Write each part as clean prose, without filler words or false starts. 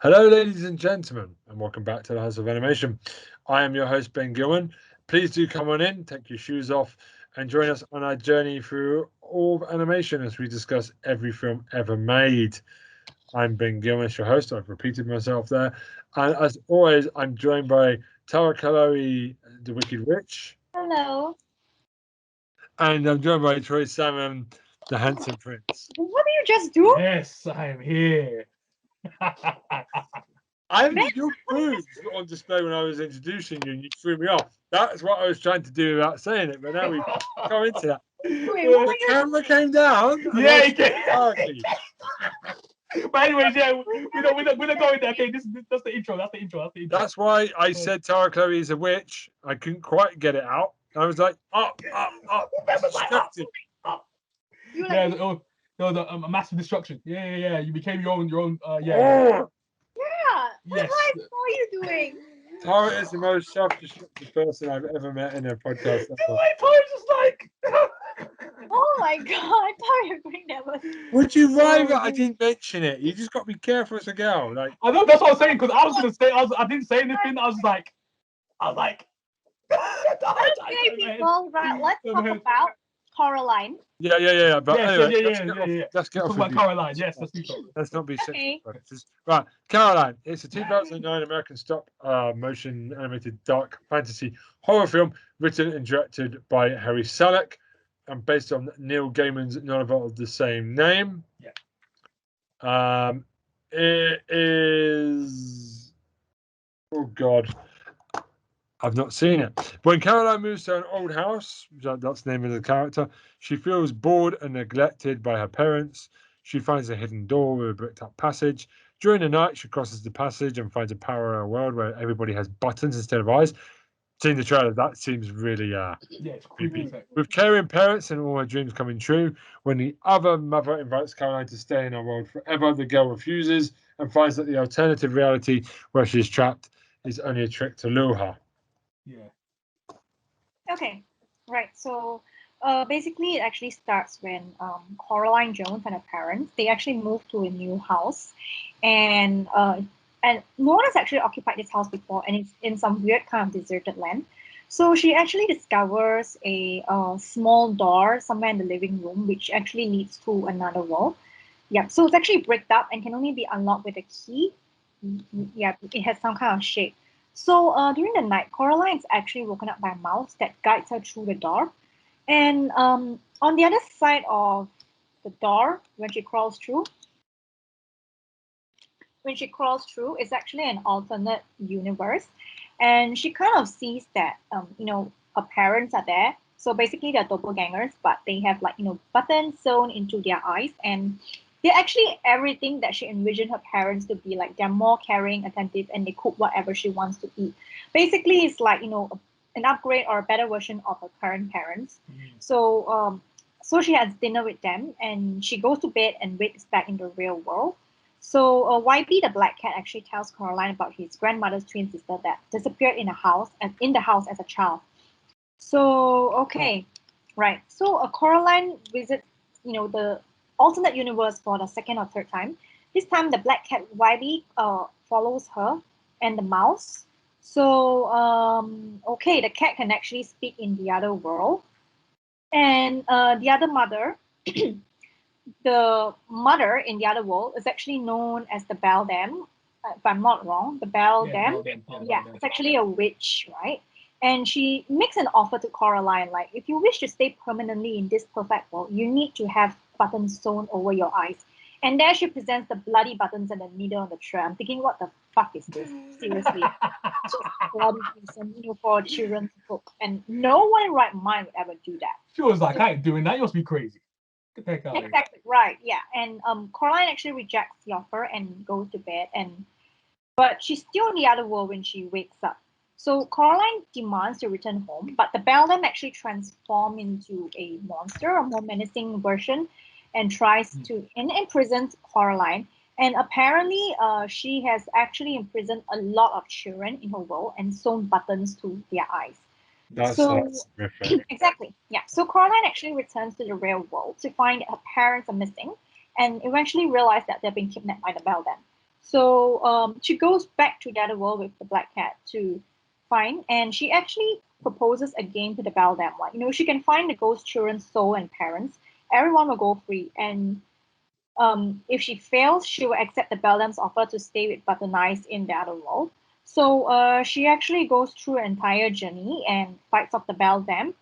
Hello, ladies and gentlemen, and welcome back to the House of Animation. I am your host, Ben Gilman. Please do come on in, take your shoes off, and join us on our journey through all of animation as we discuss every film ever made. I'm Ben Gilman, your host. I've repeated myself there. And as always, I'm joined by Tara Kaloe, the Wicked Witch. Hello. And I'm joined by Troy Salmon, the Handsome Prince. What did you just do? Yes, I am here. Your food on display when I was introducing you, and you threw me off. That's what I was trying to do without saying it, but now we go into that. Wait, The camera came down. Yeah, it came. But anyways, yeah, we're not going there. Okay, that's the intro. That's the intro. That's why I said Tara Chloe is a witch. I couldn't quite get it out. I was like, up. Distracted. Yeah, there was a massive destruction. Yeah. You became your own. Yeah. What Yes. are you doing? Tara is the most self-destructive person I've ever met in a podcast. Tara's just like. Oh my god, I thought you were going that way. Would you rather I didn't mention it? You just got to be careful as a girl. Like, I know that's what I was saying because I was gonna say I didn't say anything. I was like. Okay, people, right? Let's talk about Coraline. Yeah. But yes, anyway, let's get talk off about of Coraline. Yes, let's not be Okay. sexist. Right, Coraline. It's a 2009 American stop motion animated dark fantasy horror film written and directed by Harry Selick and based on Neil Gaiman's novel of the same name. Yeah. It is. Oh God. I've not seen it. When Caroline moves to an old house, that's the name of the character, she feels bored and neglected by her parents. She finds a hidden door with a bricked up passage. During the night, she crosses the passage and finds a parallel world where everybody has buttons instead of eyes. Seeing the trailer, that seems really it's creepy. With caring parents and all her dreams coming true, when the other mother invites Caroline to stay in her world forever, the girl refuses and finds that the alternative reality where she is trapped is only a trick to lure her. Yeah. Okay, right. So basically, it actually starts when Coraline Jones and her parents they actually moved to a new house, and no one has actually occupied this house before, and it's in some weird kind of deserted land. So she actually discovers a small door somewhere in the living room, which actually leads to another world. Yeah, so it's actually bricked up and can only be unlocked with a key. Yeah, it has some kind of shape. So during the night, Coraline is actually woken up by a mouse that guides her through the door. And on the other side of the door, when she crawls through, it's actually an alternate universe. And she kind of sees that, her parents are there. So basically, they're doppelgangers, but they have buttons sewn into their eyes, and they're actually everything that she envisioned her parents to be. Like they're more caring, attentive, and they cook whatever she wants to eat. Basically, it's like an upgrade or a better version of her current parents. So she has dinner with them, and she goes to bed and wakes back in the real world. So YB the black cat actually tells Coraline about his grandmother's twin sister that disappeared in the house as a child. So okay, right. So Coraline visits the alternate universe for the second or third time. This time the black cat YB follows her and the mouse. So okay, the cat can actually speak in the other world, and the other mother. The mother in the other world is actually known as the Beldam. If I'm not wrong, the Beldam. It's actually a witch, right? And she makes an offer to Coraline, like, if you wish to stay permanently in this perfect world, you need to have buttons sewn over your eyes. And there she presents the bloody buttons and the needle on the tray. I'm thinking, what the fuck is this? Seriously. Just bloody reason, for children to cook. And no one in right mind would ever do that. She was like, I ain't doing that. You must be crazy. Get the heck out of here. Exactly, right, yeah. And Coraline actually rejects the offer and goes to bed, but she's still in the other world when she wakes up. So Coraline demands to return home, but the Beldam actually transform into a monster, a more menacing version, and tries to imprison Coraline. And apparently, she has actually imprisoned a lot of children in her world and sewn buttons to their eyes. That's exactly, yeah. So Coraline actually returns to the real world to find that her parents are missing, and eventually realize that they've been kidnapped by the Beldam. So she goes back to the other world with the black cat to find, and she actually proposes again to the beldam. Like, she can find the ghost children's soul and parents. Everyone will go free, and if she fails, she will accept the beldam's offer to stay with Butter Nice in the other world. So she actually goes through an entire journey and fights off the beldam,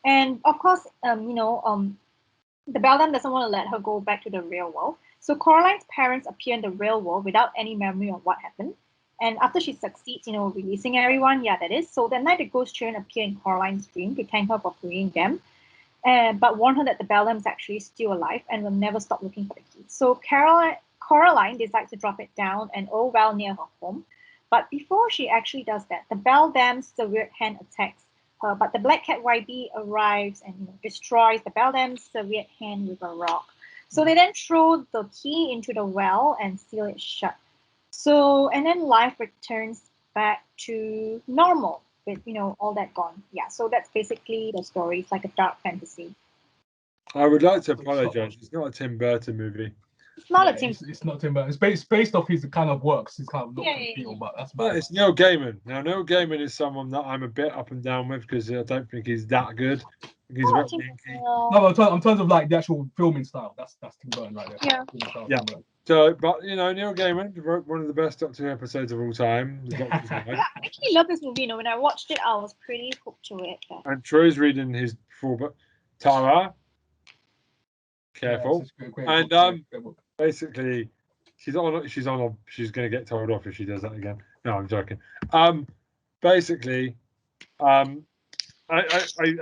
and of course, the beldam doesn't want to let her go back to the real world. So Coraline's parents appear in the real world without any memory of what happened. And after she succeeds, releasing everyone, yeah, that is. So that night, the ghost children appear in Coraline's dream to thank her for freeing them, but warn her that the beldam is actually still alive and will never stop looking for the key. So Coraline decides to drop it down an old well near her home. But before she actually does that, the beldam's severed hand attacks her. But the black cat YB arrives and destroys the beldam's severed hand with a rock. So they then throw the key into the well and seal it shut. So, and then life returns back to normal with, all that gone. Yeah, so that's basically the story. It's like a dark fantasy. I would like to apologize. It's not a Tim Burton movie. It's not a Tim. It's not Tim Burton. It's based off his kind of works. His kind of look and feel, but that's about it. It's Neil Gaiman. Now, Neil Gaiman is someone that I'm a bit up and down with because I don't think he's that good. He's a bit winky. No, in terms of like the actual filming style, that's Tim Burton right there. Yeah. So, but Neil Gaiman wrote one of the best Doctor Who episodes of all time. The Doctor's I actually love this movie. When I watched it, I was pretty hooked to it. And Troy's reading his full book. Tara, careful. And basically, she's going to get told off if she does that again. No, I'm joking. Basically, I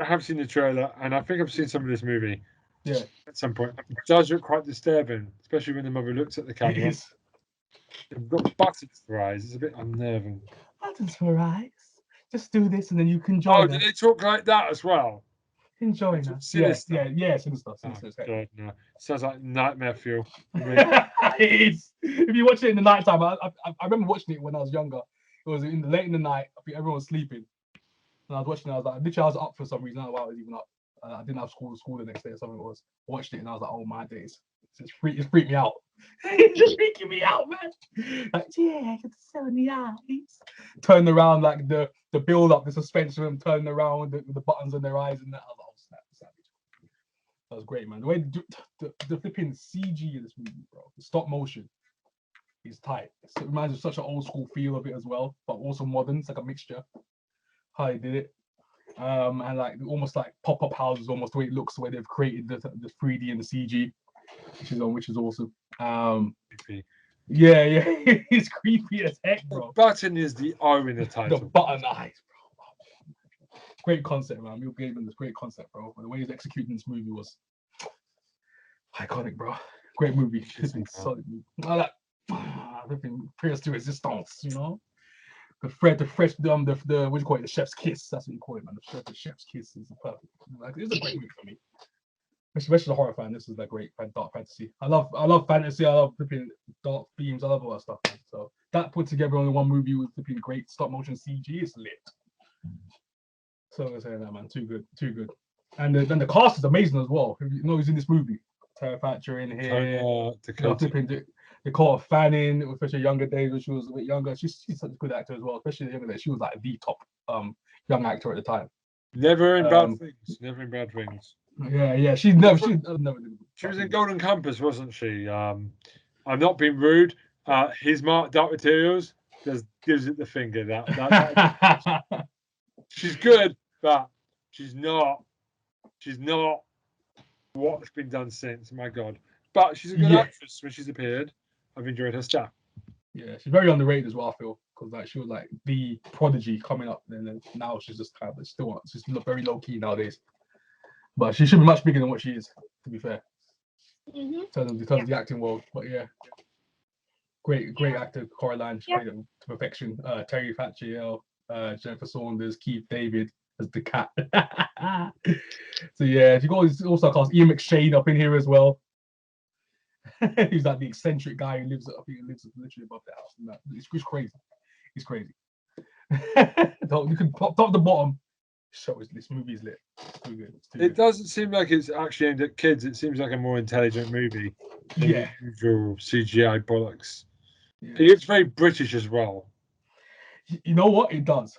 have seen the trailer, and I think I've seen some of this movie. Yeah. At some point, it does look quite disturbing, especially when the mother looks at the camera. They've got buttons for eyes. It's a bit unnerving. Buttons for eyes. Just do this, and then you can join. Oh, do they talk like that as well? Enjoying us. Sinister. Yeah, sinister. God, no. Sounds like nightmare fuel. It is. If you watch it in the night time, I remember watching it when I was younger. It was late in the night. I think everyone was sleeping, and I was watching it. I was like, literally, I was up for some reason. I don't know why I was even up. I didn't have school the next day or something. It was. Watched it and I was like, oh my days, it's freaked me out. It's just freaking me out, man. Like, yeah, I get to sell in the eyes. Turn around, like the build up, the suspense of them turning around with the buttons on their eyes and that. I was like, oh, snap. That was great, man. The way the flipping CG in this movie, bro, the stop motion is tight. It reminds me of such an old school feel of it as well, but also modern. It's like a mixture. How they did it. And like almost like pop-up houses, almost the way it looks, the way they've created the 3D and the CG, which is awesome. Creepy. Yeah, it's creepy as heck, bro. The button is the O in the title. The button eyes, bro. Great concept, man. Neil Gaiman, this great concept, bro. The way he's executing this movie was iconic, bro. Great movie. Solid movie. I like prayers to resistance, The fresh, the what do you call it? The chef's kiss. That's what you call it, man. The chef's kiss is perfect. Like, it's a great movie for me. Especially a horror fan. This is like great dark fantasy. I love fantasy. I love flipping dark themes. I love all that stuff. Man. So that put together only one movie with flipping great stop motion CG is lit. So I'm saying that, man. Too good. And then the cast is amazing as well. You know who's in this movie? Tara Thatcher in here. Dakota Fanning, especially younger days when she was a bit younger. She's such a good actor as well, especially the younger days. She was like the top young actor at the time. Never in bad things. Yeah. She's never. She was in Golden Compass, wasn't she? I'm not being rude. His Mark Dark Materials gives it the finger. That she's good, but she's not what's been done since. My God. But she's a good actress when she's appeared. I've enjoyed her stuff. Yeah, she's very underrated as well, I feel, because like she was like the prodigy coming up, and then now she's just kind of she's very low key nowadays. But she should be much bigger than what she is, to be fair. In terms of the acting world. But yeah, great actor, Coraline, she played it to perfection. Terry Fatcher, Jennifer Saunders, Keith David as the cat. So yeah, you got also cast Ian McShane up in here as well. He's like the eccentric guy who lives literally above the house. And it's crazy. He's crazy. You can top to bottom. So this movie is lit. It's too good. It doesn't seem like it's actually aimed at kids. It seems like a more intelligent movie. Yeah. Usual CGI bollocks. Yeah. It looks very British as well. You know what? It does.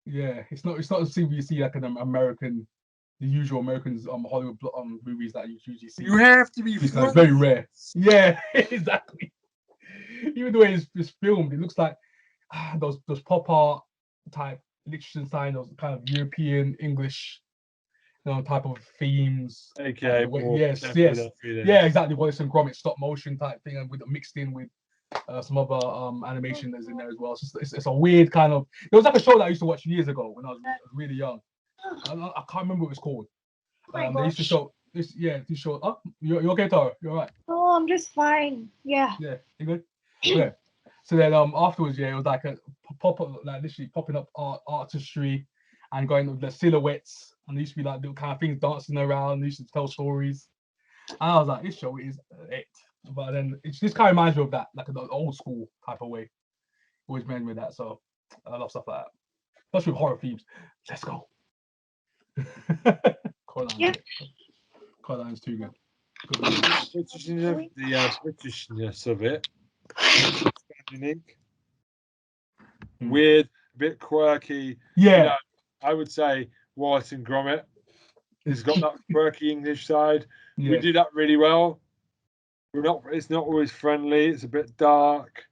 Yeah, it's not a CBC like an American, the usual Americans Hollywood movies that you usually see. You have to be It's kind of very rare. Yeah, exactly. Even the way it's filmed, it looks like those pop art type Liechtenstein, those kind of European English, type of themes. Okay, Yes, yeah, exactly. Wallace and Gromit stop motion type thing, and with mixed in with some other animation that's in there as well. It's a weird kind of. There was like a show that I used to watch years ago when I was really young. I can't remember what it was called. They used to show this. Yeah, this show. Oh, you're okay, Tara? You're all right. Oh, I'm just fine. Yeah. Yeah, you good? Okay. So then afterwards, yeah, it was like a pop up, like literally popping up artistry and going with the silhouettes, and there used to be like little kind of things dancing around. They used to tell stories, and I was like, this show is it. But then it just kind of reminds me of that, like an old school type of way. Always reminds me of that. So I love stuff like that. Especially with horror themes. Let's go. Coraline. Yeah. Coraline's too good. The Britishness of it. Unique. Weird, a bit quirky. Yeah. You know, I would say Wallace and Gromit. It's got that quirky English side. Yeah. We do that really well. It's not always friendly. It's a bit dark.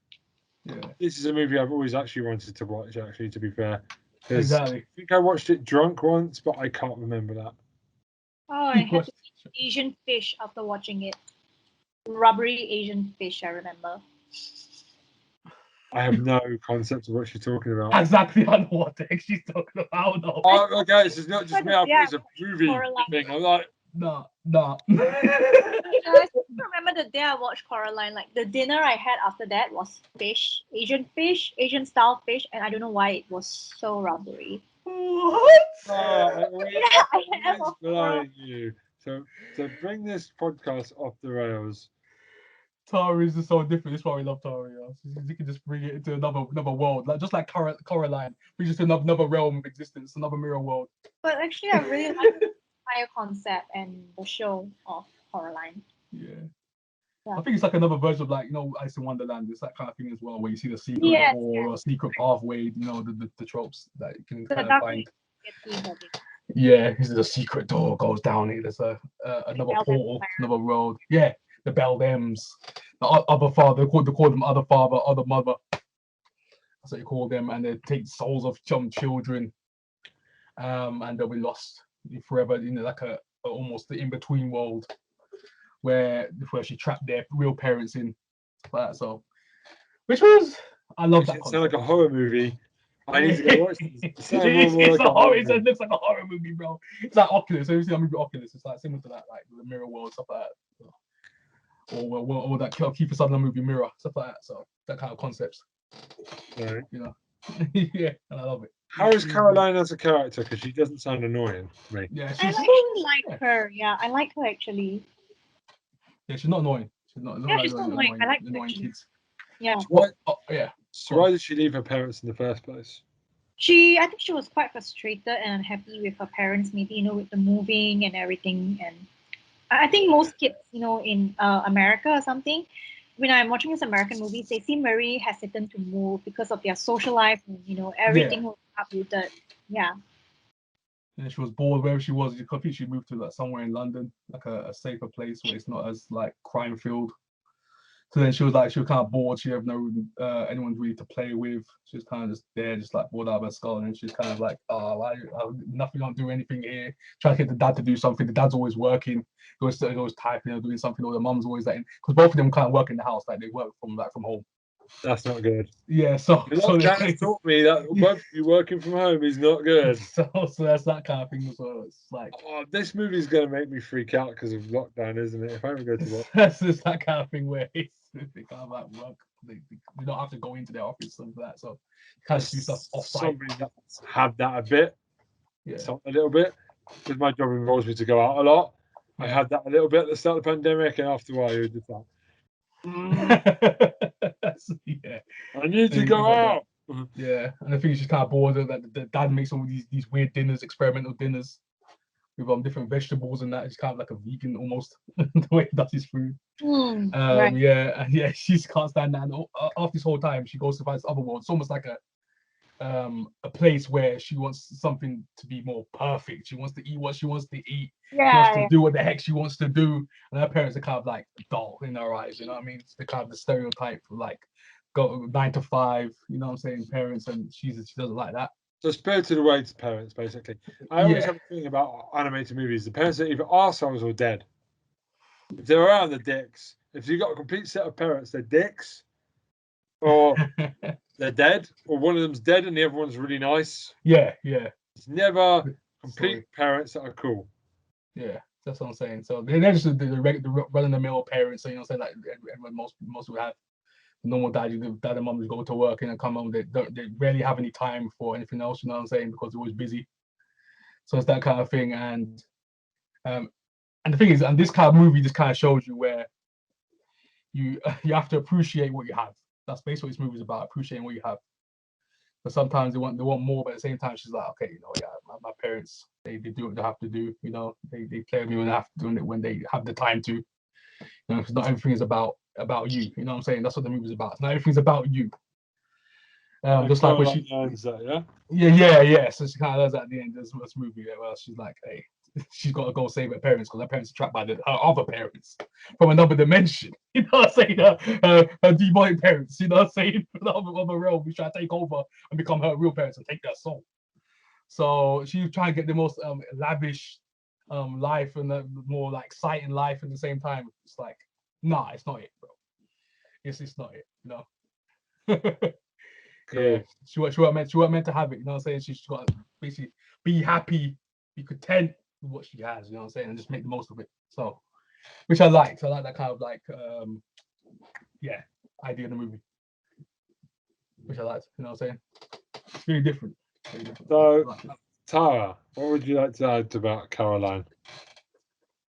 Yeah. This is a movie I've always actually wanted to watch. Actually, to be fair, exactly. I think I watched it drunk once, but I can't remember that. Oh, I had to eat Asian fish after watching it. Rubbery Asian fish, I remember. I have no concept of what she's talking about. Exactly, I know what the heck she's talking about. No. Oh, okay, this is not just me. I thought it's a movie thing. I'm like, no. I still remember the day I watched Coraline. Like the dinner I had after that was fish, Asian style fish, and I don't know why it was so rubbery. What? I'm you. So bring this podcast off the rails. Tara is just so different. That's why we love Tara. You can just bring it into another world, like just like Coraline, bring just another realm of existence, another mirror world. But actually, I really like the entire concept and the show of Coraline. Yeah. I think it's like another version of Alice in Wonderland. It's that kind of thing as well, where you see the secret or a secret pathway. The tropes that you can kind of find. Yeah, this is a secret door goes down here. There's another portal, another road. Yeah, the Beldems, the other father. They call them other father, other mother. That's what you call them, and they take souls of children, and they'll be lost forever in like almost the in between world where she trapped their real parents in. So, which was I love that. It sounds like a horror movie. I need to go watch this. It looks like a horror movie, bro. It's like Oculus. Have you seen that movie Oculus? It's like similar to that, like the mirror world, stuff like that. Or that Kiefer Sutherland movie Mirror, stuff like that. So that kind of concepts. Right. Yeah, and I love it. How is Coraline as a character? Because she doesn't sound annoying to me. Yeah, I actually like her. Yeah, I like her actually. Yeah, she's not annoying. She's not annoying. I like annoying kids. Yeah. Yeah. So why did she leave her parents in the first place? I think she was quite frustrated and unhappy with her parents, maybe, with the moving and everything. And I think most kids, in America or something, when I'm watching these American movies, they seem very hesitant to move because of their social life and, everything was uprooted. Yeah. And she was bored wherever she was. I think she moved to somewhere in London, like a safer place where it's not as crime filled. So then she was kind of bored. She had no anyone really to play with. She was kind of just there, just bored out of her skull. And she's kind of like, nothing, I don't do anything here. Trying to get the dad to do something. The dad's always working. He was typing or doing something. Or the mum's always because both of them kind of work in the house. They work from home. That's not good. Yeah, so they taught me that both of you working from home is not good. So that's that kind of thing. So it's like, this movie's gonna make me freak out because of lockdown, isn't it? If I ever go to work, that's just that kind of thing where they kind of work. They don't have to go into their office and that. So you kind of do stuff off-site. Somebody that's had that a bit, yeah, a little bit, because my job involves me to go out a lot. Yeah. I had that a little bit at the start of the pandemic, and after a while, you just like. Yeah, I need to go out. Yeah, and I think she's kind of bored that the dad makes all these weird dinners, experimental dinners, with different vegetables and that. He's kind of like a vegan almost the way he does his food. Right. Yeah, and yeah, she can't stand that. And after this whole time, she goes to find this other world. It's almost like a place where she wants something to be more perfect. She wants to eat what she wants to eat. She wants to do what the heck she wants to do. And her parents are kind of like dull in her eyes. You know what I mean? It's the kind of the stereotype of like go 9 to 5. You know what I'm saying? Parents, and she doesn't like that. So spirited away to parents, basically. I always have a thing about animated movies. The parents are either arseholes or dead. If they're around, they're dicks. If you've got a complete set of parents, they're dicks. Or they're dead. Or one of them's dead and the other one's really nice. Yeah. It's never complete parents that are cool. Yeah, that's what I'm saying. So they're just the run-of-the-mill parents. So, you know what I'm saying? Like everyone, most will have normal dad and mom just go to work and then come home. They rarely have any time for anything else, you know what I'm saying, because they're always busy. So it's that kind of thing. And the thing is, and this kind of movie just kind of shows you where you have to appreciate what you have. That's basically what this movie is about, appreciating what you have. But sometimes they want more, but at the same time she's like, okay, you know, yeah, my parents, they do what they have to do, you know, they play with me when they have to do it, when they have the time to. You know, because not everything is about you. You know what I'm saying? That's what the movie's about. Not everything's about you. Just like when she learns that, yeah. So she kind of does that at the end of this movie. Well, she's like, hey, she's got to go save her parents because her parents are trapped by her other parents from another dimension. You know what I'm saying? Her demonic parents. You know what I'm saying? From the other realm, we try to take over and become her real parents and take their soul. So she's trying to get the most lavish life and the more like exciting life at the same time. It's like, nah, it's not it, bro. It's not it, you know. Cool. Yeah, she wasn't meant to have it, you know what I'm saying? She's got to basically be happy, be content with what she has, you know what I'm saying, and just make the most of it. So, which I like. So I like that kind of like idea of the movie. Which I liked, you know what I'm saying? It's really different. So Tara, what would you like to add about Coraline?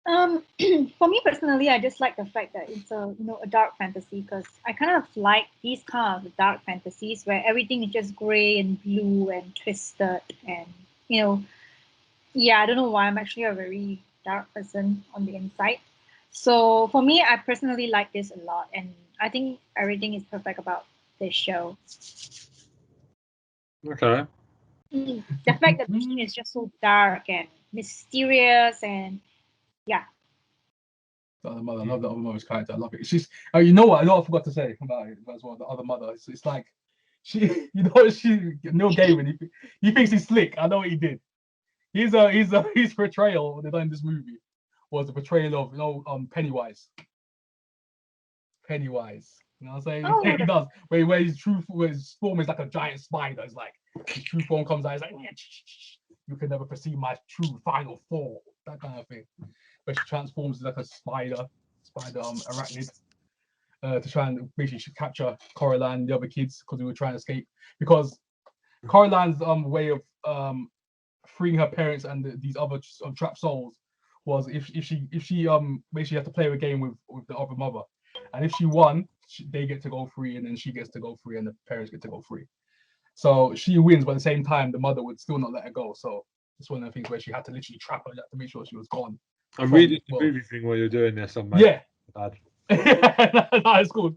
For me personally, I just like the fact that it's a dark fantasy, because I kind of like these kind of dark fantasies where everything is just gray and blue and twisted, and I don't know why, I'm actually a very dark person on the inside. So for me, I personally like this a lot, and I think everything is perfect about this show. Okay. The fact that the scene is just so dark and mysterious, and yeah. The other mother, I love the other mother's character. I love it. She's, you know what? I know I forgot to say about it as well. The other mother, it's like she, Neil Gaiman. He thinks he's slick. I know what he did. His portrayal what they done in this movie was the portrayal of Pennywise. Pennywise. You know what I'm saying? Oh, he does. Where his form is like a giant spider. It's like his true form comes out. It's like, you can never perceive my true final form. That kind of thing. Where she transforms like a spider arachnid, to try and basically capture Coraline and the other kids because we were trying to escape. Because Coraline's way of freeing her parents and these other trapped souls was if she basically had to play a game with the other mother, and if she won, they get to go free, and then she gets to go free, and the parents get to go free. So she wins, but at the same time, the mother would still not let her go. So it's one of the things where she had to literally trap her, to make sure she was gone. I'm reading the movie thing while you're doing this on my bad. No, it's cool.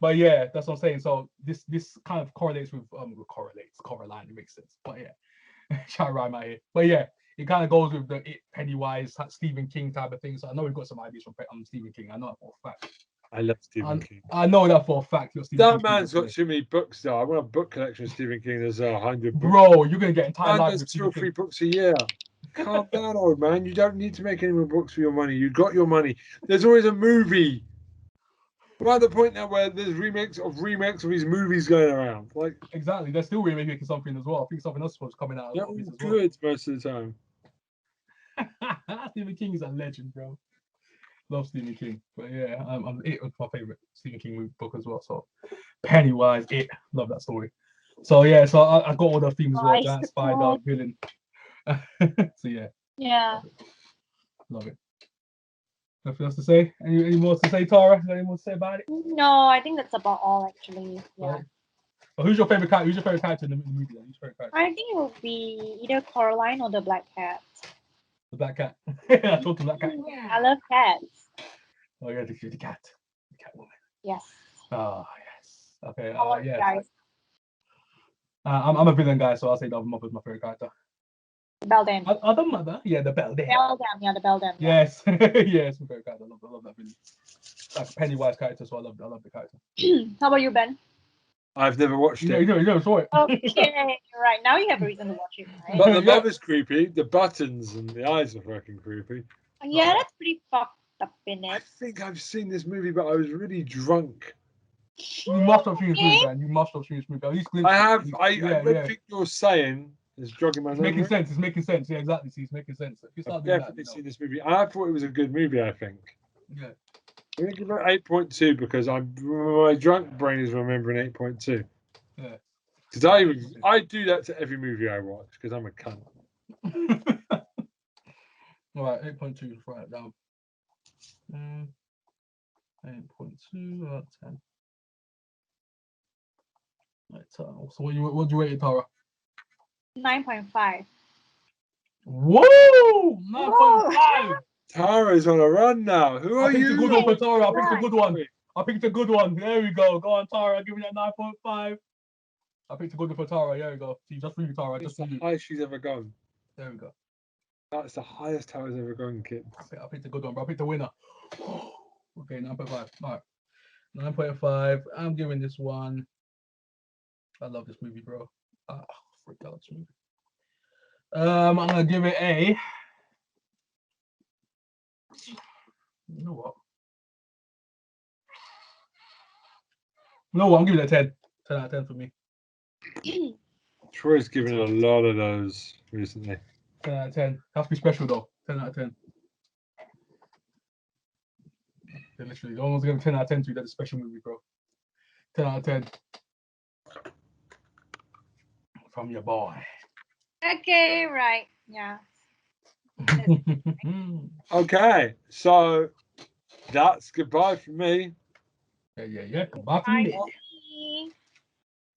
But yeah, that's what I'm saying. So this kind of correlates with Coraline. It makes sense. But yeah, try to rhyme out here. But yeah, it kind of goes with the Pennywise, Stephen King type of thing. So I know we've got some ideas from Stephen King. I know that for a fact. I love Stephen King. I know that for a fact. That man's got too many books though. I want a book collection of Stephen King. There's 100 books. Bro, you're gonna get entire library. There's 2 or 3 books a year. Calm down, old man. You don't need to make any more books for your money. You got your money. There's always a movie. We're at the point now where there's remakes of his movies going around. Like exactly, they're still remaking something as well. I think something else is supposed to coming out. They're all good most of the time. Stephen King is a legend, bro. Love Stephen King, but yeah, It was my favorite Stephen King book as well. So Pennywise, love that story. So yeah, so I got all the themes as well. Giant spider, villain. So yeah, love it. Nothing else to say? Any more to say, Tara? Any more to say about it? No, I think that's about all actually. Yeah. Right. Well, who's your favorite character? Who's your favorite character in the movie? Who's your favorite character? I think it will be either Coraline or the Black Cat. The black cat. I told him black cat. I love cats. Oh yeah, the cat. The cat woman. Yes. Oh yes. Okay. How about you Yeah. guys? I'm a villain guy, so I'll say the mother's my favorite character. Beldam. Other mother? Yeah, the Beldam. Beldam, yeah, the Beldam. Yeah. Yes. Yes, my favorite character. I love that villain. Like a Pennywise character, so I love the character. How about you, Ben? I've never watched You it. never saw it. Okay, right. Now you have a reason to watch it, right? But the Yeah. mother's creepy. The buttons and the eyes are fucking creepy. Yeah, that's pretty fucked up in I it. think I've seen this movie, but I was really drunk. You must have seen this movie, man. You must have seen this movie. At least glimpses. I have. Yeah, Everything you're saying is jogging my It's memory. making sense. It's making sense. Yeah, exactly. See, it's making sense. If you I've start doing definitely that, seen this movie. I thought it was a good movie. I think. Yeah. I'm gonna give it 8.2 because my drunk brain is remembering 8.2. Yeah. Because I do that to every movie I watch because I'm a cunt. All right, 8.2. Let's write it down. 8.2 out of 10. Right, so what do you rate it, Tara? 9.5. Whoa! 9.5. Tara's on a run now. Who are I picked you? a good one for Tara. I picked a Right. good one. I picked a good one. There we go. Go on, Tara. Give me that 9.5. I picked a good one for Tara. There we go. See, just for you, Tara. That's Just for the you. highest she's ever gone. There we go. That's the highest Tara's ever gone, kid. I picked a good one, bro. I picked a winner. Okay, 9.5. All right. 9.5. I'm giving this one. I love this movie, bro. Freak out this movie. I'm gonna give it a. You know what? I'm giving it a 10. 10 out of 10 for me. Troy's given it a lot of those recently. 10 out of 10. Has to be special though. 10 out of 10. Yeah, literally, no one's giving 10 out of 10 to you. That's a special movie, bro. 10 out of 10. From your boy. Okay, right. Yeah. Okay, so that's goodbye from me. Yeah. Goodbye from Bye. me.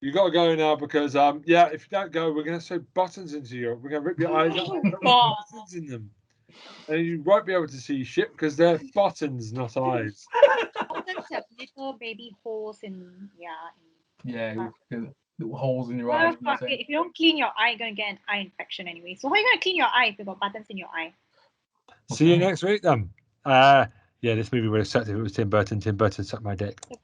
You got to go now because if you don't go, we're gonna sew buttons into you. We're gonna rip your eyes out. Oh, and put God. buttons in them, and you won't be able to see shit because they're buttons, not eyes. Buttons have little baby holes in, Yeah, little holes in your Well, eyes. fuck it. If you don't clean your eye, you're gonna get an eye infection anyway. So how are you gonna clean your eye if you got buttons in your eye? See you next week then. This movie would have sucked if it was Tim Burton. Tim Burton sucked my dick.